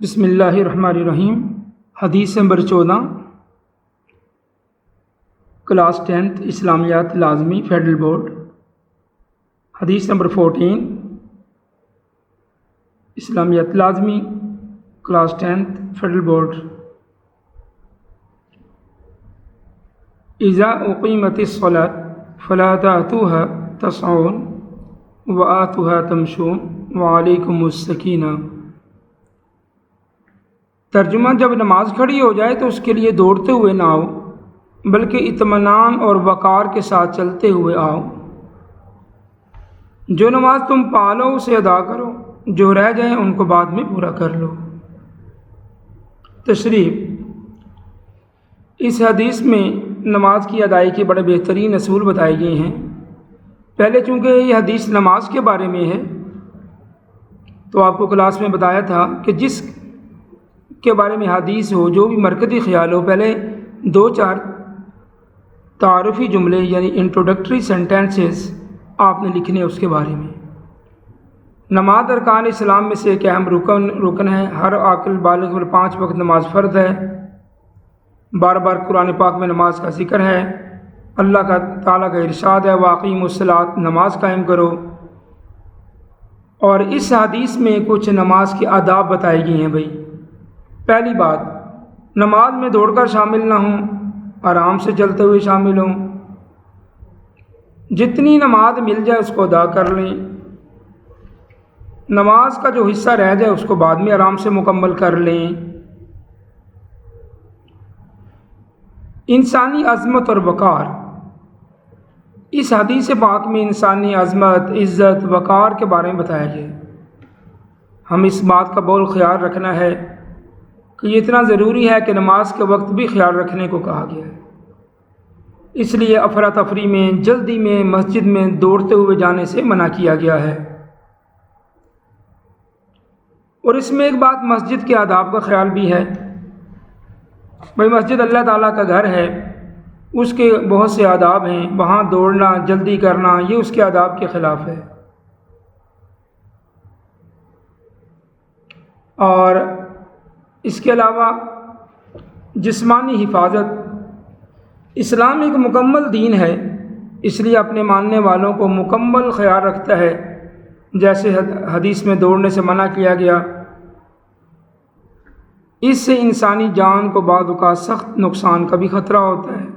بسم اللہ الرحمن الرحیم۔ حدیث نمبر 14، کلاس 10th اسلامیات لازمی فیڈرل بورڈ۔ حدیث نمبر 14، اسلامیات لازمی کلاس 10th فیڈرل بورڈ۔ اذا اقیمت الصلاۃ فلا تأتوها تسعون وآتوها تمشون وعلیکم السکینہ۔ ترجمہ: جب نماز کھڑی ہو جائے تو اس کے لیے دوڑتے ہوئے نہ آؤ، بلکہ اطمینان اور وقار کے ساتھ چلتے ہوئے آؤ۔ جو نماز تم پالو اسے ادا کرو، جو رہ جائیں ان کو بعد میں پورا کر لو۔ تشریح: اس حدیث میں نماز کی ادائیگی کے بڑے بہترین اصول بتائے گئے ہیں۔ پہلے چونکہ یہ حدیث نماز کے بارے میں ہے تو آپ کو کلاس میں بتایا تھا کہ جس کے بارے میں حدیث ہو، جو بھی مرکزی خیال ہو، پہلے 2-4 تعارفی جملے یعنی انٹروڈکٹری سینٹینسز آپ نے لکھنے اس کے بارے میں۔ نماز ارکان اسلام میں سے ایک اہم رکن ہے۔ ہر عاقل بالغ پر 5 وقت نماز فرض ہے۔ بار بار قرآن پاک میں نماز کا ذکر ہے۔ اللہ کا تعالیٰ کا ارشاد ہے وَأَقِیمُوا الصَّلَاةَ، نماز قائم کرو۔ اور اس حدیث میں کچھ نماز کے آداب بتائے گئے ہیں بھائی۔ پہلی بات، نماز میں دوڑ کر شامل نہ ہوں، آرام سے چلتے ہوئے شامل ہوں۔ جتنی نماز مل جائے اس کو ادا کر لیں۔ نماز کا جو حصہ رہ جائے اس کو بعد میں آرام سے مکمل کر لیں۔ انسانی عظمت اور وقار، اس حدیث پاک میں انسانی عظمت، عزت، وقار کے بارے میں بتایا گیا ہے۔ ہم اس بات کا بہت خیال رکھنا ہے کہ یہ اتنا ضروری ہے کہ نماز کے وقت بھی خیال رکھنے کو کہا گیا ہے۔ اس لیے افراتفری میں، جلدی میں مسجد میں دوڑتے ہوئے جانے سے منع کیا گیا ہے۔ اور اس میں ایک بات مسجد کے آداب کا خیال بھی ہے۔ بھائی مسجد اللہ تعالیٰ کا گھر ہے، اس کے بہت سے آداب ہیں۔ وہاں دوڑنا، جلدی کرنا، یہ اس کے آداب کے خلاف ہے۔ اور اس کے علاوہ جسمانی حفاظت، اسلام ایک مکمل دین ہے، اس لیے اپنے ماننے والوں کو مکمل خیال رکھتا ہے۔ جیسے حدیث میں دوڑنے سے منع کیا گیا، اس سے انسانی جان کو بعض اوقات سخت نقصان کا بھی خطرہ ہوتا ہے۔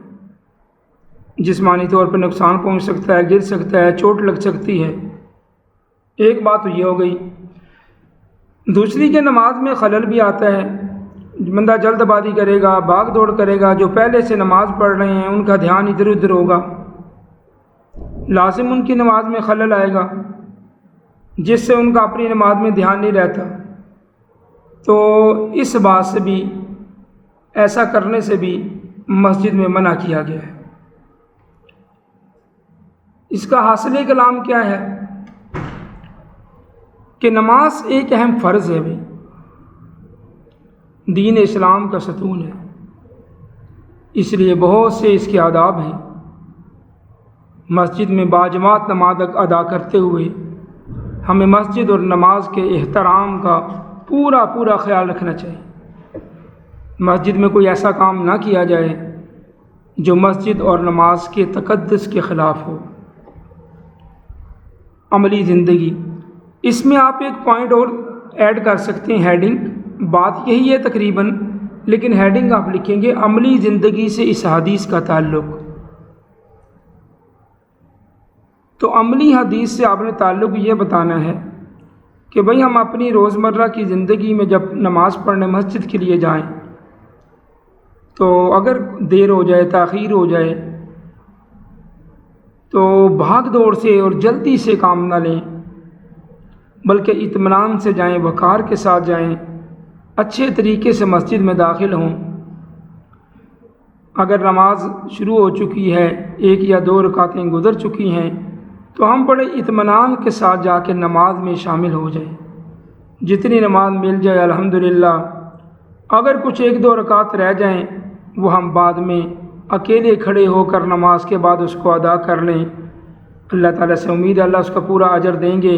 جسمانی طور پر نقصان پہنچ سکتا ہے، گر سکتا ہے، چوٹ لگ سکتی ہے۔ ایک بات تو یہ ہو گئی۔ دوسری کہ نماز میں خلل بھی آتا ہے۔ بندہ جلد بازی کرے گا، بھاگ دوڑ کرے گا، جو پہلے سے نماز پڑھ رہے ہیں ان کا دھیان ادھر ادھر ہوگا، لازم ان کی نماز میں خلل آئے گا، جس سے ان کا اپنی نماز میں دھیان نہیں رہتا۔ تو اس بات سے بھی، ایسا کرنے سے بھی مسجد میں منع کیا گیا ہے۔ اس کا حاصل کلام کیا ہے کہ نماز ایک اہم فرض ہے بھائی، دین اسلام کا ستون ہے، اس لیے بہت سے اس کے آداب ہیں۔ مسجد میں باجماعت نماز ادا کرتے ہوئے ہمیں مسجد اور نماز کے احترام کا پورا خیال رکھنا چاہیے۔ مسجد میں کوئی ایسا کام نہ کیا جائے جو مسجد اور نماز کے تقدس کے خلاف ہو۔ عملی زندگی، اس میں آپ ایک پوائنٹ اور ایڈ کر سکتے ہیں، ہیڈنگ، بات یہی ہے تقریباً، لیکن ہیڈنگ آپ لکھیں گے عملی زندگی سے اس حدیث کا تعلق۔ تو عملی حدیث سے آپ نے تعلق یہ بتانا ہے کہ بھئی ہم اپنی روزمرہ کی زندگی میں جب نماز پڑھنے مسجد کے لیے جائیں تو اگر دیر ہو جائے، تاخیر ہو جائے تو بھاگ دوڑ سے اور جلدی سے کام نہ لیں، بلکہ اطمینان سے جائیں، وقار کے ساتھ جائیں، اچھے طریقے سے مسجد میں داخل ہوں۔ اگر نماز شروع ہو چکی ہے، 1 یا 2 رکعتیں گزر چکی ہیں، تو ہم بڑے اطمینان کے ساتھ جا کے نماز میں شامل ہو جائیں۔ جتنی نماز مل جائے الحمدللہ، اگر کچھ 1-2 رکعت رہ جائیں وہ ہم بعد میں اکیلے کھڑے ہو کر نماز کے بعد اس کو ادا کر لیں۔ اللہ تعالیٰ سے امید ہے اللہ اس کا پورا اجر دیں گے۔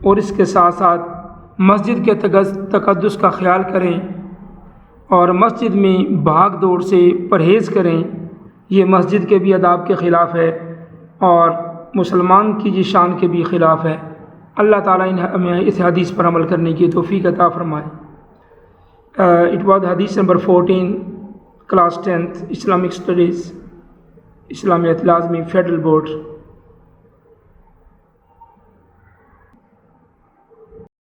اور اس کے ساتھ ساتھ مسجد کے تقدس کا خیال کریں اور مسجد میں بھاگ دوڑ سے پرہیز کریں، یہ مسجد کے بھی آداب کے خلاف ہے اور مسلمان کی جی شان کے بھی خلاف ہے۔ اللہ تعالیٰ ہمیں اس حدیث پر عمل کرنے کی توفیق عطا فرمائے۔ It was حدیث number 14 class 10th Islamic studies اسلامیت لازمی فیڈرل بورڈ۔